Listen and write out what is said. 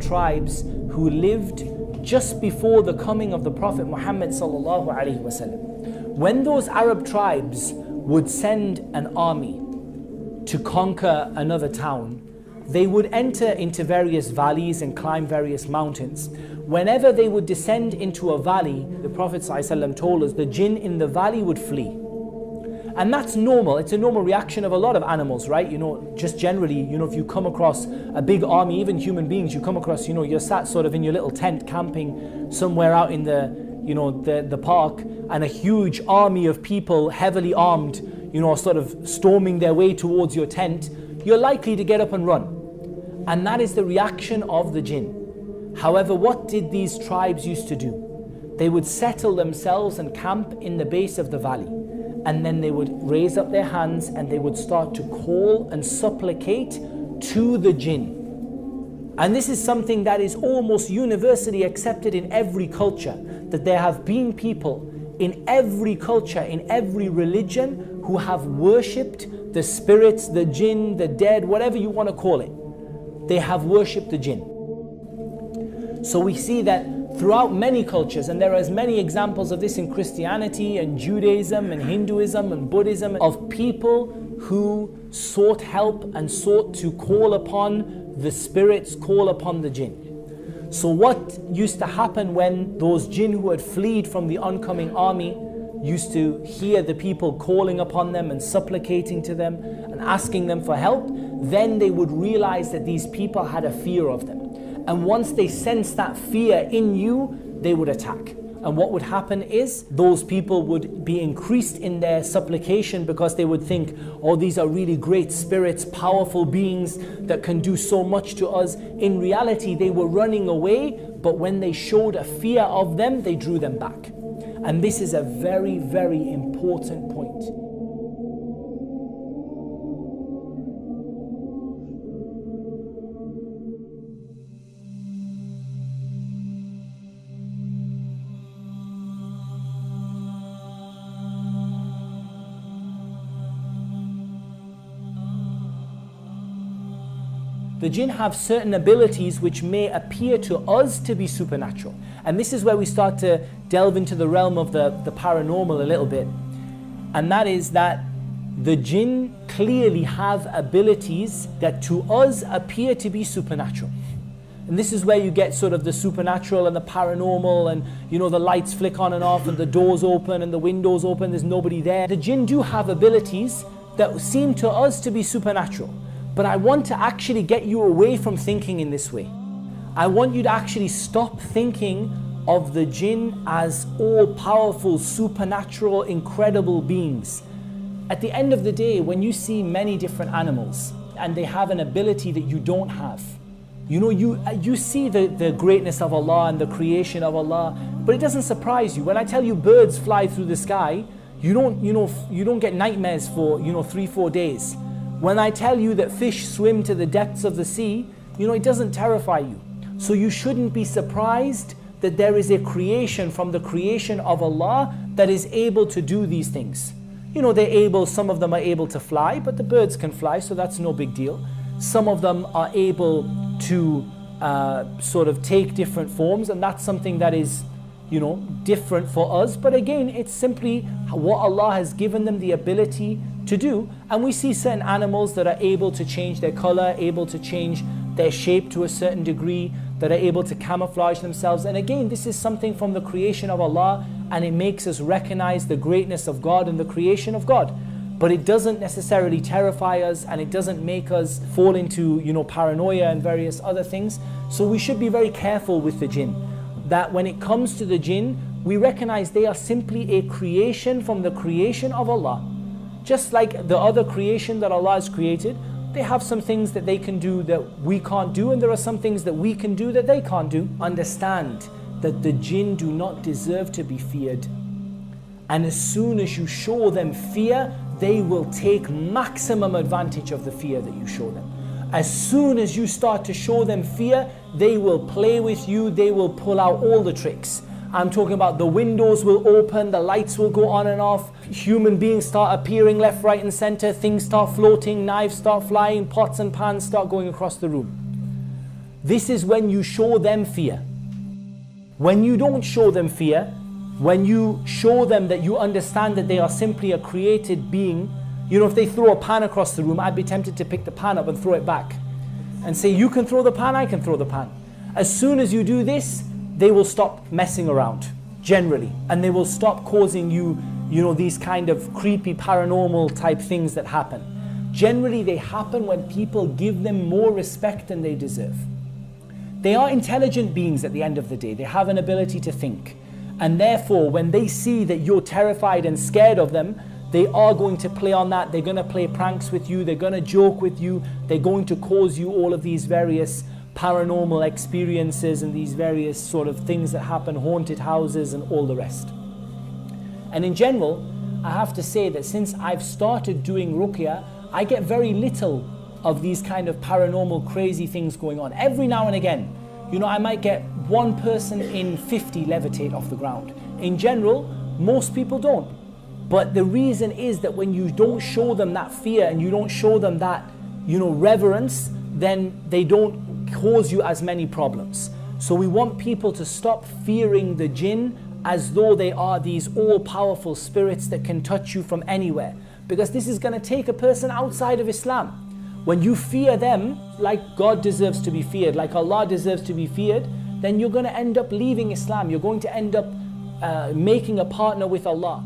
Arab tribes who lived just before the coming of the Prophet Muhammad sallallahu alaihi wasallam. When those Arab tribes would send an army to conquer another town, they would enter into various valleys and climb various mountains. Whenever they would descend into a valley, the Prophet ﷺ told us the jinn in the valley would flee. And that's normal. It's a normal reaction of a lot of animals, right? Just generally, if you come across a big army, even human beings, you come across, you're sat sort of in your little tent camping somewhere out in the park, and a huge army of people, heavily armed, sort of storming their way towards your tent, you're likely to get up and run. And that is the reaction of the jinn. However, what did these tribes used to do? They would settle themselves and camp in the base of the valley. And then they would raise up their hands and they would start to call and supplicate to the jinn. And this is something that is almost universally accepted in every culture, that there have been people in every culture, in every religion, who have worshipped the spirits, the jinn, the dead, whatever you want to call it. They have worshipped the jinn. So we see that throughout many cultures, and there are as many examples of this in Christianity and Judaism and Hinduism and Buddhism, of people who sought help and sought to call upon the spirits, call upon the jinn. So what used to happen when those jinn who had fled from the oncoming army used to hear the people calling upon them and supplicating to them and asking them for help, then they would realize that these people had a fear of them. And once they sensed that fear in you, they would attack. And what would happen is those people would be increased in their supplication, because they would think, oh, these are really great spirits, powerful beings that can do so much to us. In reality, they were running away, but when they showed a fear of them, they drew them back. And this is a very, very important point. The jinn have certain abilities which may appear to us to be supernatural. And this is where we start to delve into the realm of the paranormal a little bit. And that is that the jinn clearly have abilities that to us appear to be supernatural. And this is where you get sort of the supernatural and the paranormal, and the lights flick on and off and the doors open and the windows open, there's nobody there. The jinn do have abilities that seem to us to be supernatural. But I want to actually get you away from thinking in this way. I want you to actually stop thinking of the jinn as all-powerful, supernatural, incredible beings. At the end of the day, when you see many different animals and they have an ability that you don't have, you see the greatness of Allah and the creation of Allah, but it doesn't surprise you. When I tell you birds fly through the sky, you don't get nightmares for 3-4 days. When I tell you that fish swim to the depths of the sea, it doesn't terrify you. So you shouldn't be surprised that there is a creation from the creation of Allah that is able to do these things. Some of them are able to fly, but the birds can fly, so that's no big deal. Some of them are able to sort of take different forms, and that's something that is different for us. But again, it's simply what Allah has given them the ability to do. And we see certain animals that are able to change their color, able to change their shape to a certain degree, that are able to camouflage themselves. And again, this is something from the creation of Allah, and it makes us recognize the greatness of God and the creation of God. But it doesn't necessarily terrify us, and it doesn't make us fall into paranoia and various other things. So we should be very careful with the jinn, that when it comes to the jinn, we recognize they are simply a creation from the creation of Allah. Just like the other creation that Allah has created, they have some things that they can do that we can't do, and there are some things that we can do that they can't do. Understand that the jinn do not deserve to be feared. And as soon as you show them fear, they will take maximum advantage of the fear that you show them. As soon as you start to show them fear, they will play with you, they will pull out all the tricks. I'm talking about the windows will open, the lights will go on and off, human beings start appearing left, right and center, things start floating, knives start flying, pots and pans start going across the room. This is when you show them fear. When you don't show them fear, when you show them that you understand that they are simply a created being, you know, if they throw a pan across the room, I'd be tempted to pick the pan up and throw it back and say, you can throw the pan, I can throw the pan. As soon as you do this, they will stop messing around, generally, and they will stop causing you, you know, these kind of creepy paranormal type things that happen. Generally, they happen when people give them more respect than they deserve. They are intelligent beings at the end of the day. They have an ability to think. And therefore, when they see that you're terrified and scared of them, they are going to play on that. They're going to play pranks with you. They're going to joke with you. They're going to cause you all of these various paranormal experiences and these various sort of things that happen, haunted houses and all the rest. And in general, I have to say that since I've started doing ruqya, I get very little of these kind of paranormal crazy things going on. Every now and again, you know, I might get one person in 50 levitate off the ground. In general, most people don't. But the reason is that when you don't show them that fear and you don't show them that, you know, reverence, then they don't cause you as many problems. So we want people to stop fearing the jinn as though they are these all-powerful spirits that can touch you from anywhere. Because this is going to take a person outside of Islam. When you fear them like God deserves to be feared, like Allah deserves to be feared, then you're going to end up leaving Islam. You're going to end up making a partner with Allah.